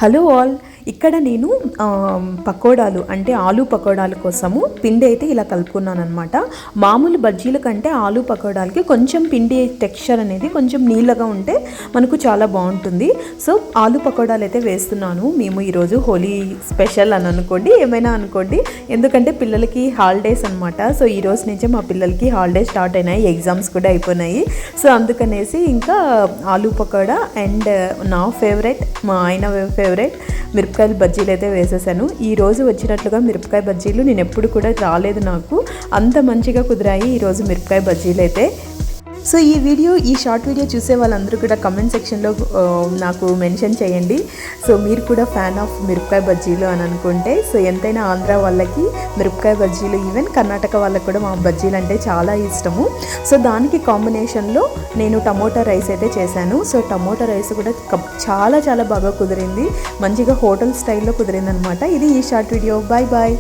Hello all. ఇక్కడ నేను పకోడాలు అంటే ఆలూ పకోడాల కోసము పిండి అయితే ఇలా కలుపుకున్నాను అనమాట. మామూలు బజ్జీల కంటే ఆలూ పకోడాలకి కొంచెం పిండి టెక్స్చర్ అనేది కొంచెం నీళ్ళగా ఉంటే మనకు చాలా బాగుంటుంది. సో ఆలూ పకోడాలు అయితే వేస్తున్నాను. మేము ఈరోజు హోలీ స్పెషల్ అని అనుకోండి, ఏమైనా అనుకోండి, ఎందుకంటే పిల్లలకి హాలిడేస్ అనమాట. సో ఈ రోజు నుంచే మా పిల్లలకి హాలిడేస్ స్టార్ట్ అయినాయి, ఎగ్జామ్స్ కూడా అయిపోయినాయి. సో అందుకనేసి ఇంకా ఆలూ పకోడా అండ్ నా ఫేవరెట్, మా ఆయన ఫేవరెట్ మిరపకాయల బజ్జీలు అయితే వేసేసాను. ఈరోజు వచ్చినట్లుగా మిరపకాయ బజ్జీలు నేను ఎప్పుడు కూడా రాలేదు, నాకు అంత మంచిగా కుదిరాయి ఈరోజు మిరపకాయ బజ్జీలు అయితే. సో ఈ షార్ట్ వీడియో చూసే వాళ్ళందరూ కూడా కమెంట్ సెక్షన్లో నాకు మెన్షన్ చేయండి. సో మీరు కూడా ఫ్యాన్ ఆఫ్ మిరపకాయ బజ్జీలు అని అనుకుంటే, సో ఎంతైనా ఆంధ్ర వాళ్ళకి మిరపకాయ బజ్జీలు, ఈవెన్ కర్ణాటక వాళ్ళకి కూడా మా బజ్జీలు అంటే చాలా ఇష్టము. సో దానికి కాంబినేషన్లో నేను టమోటా రైస్ అయితే చేశాను. సో టమోటా రైస్ కూడా చాలా చాలా బాగా కుదిరింది, మంచిగా హోటల్ స్టైల్లో కుదిరింది అనమాట. ఇది ఈ షార్ట్ వీడియో. Bye bye.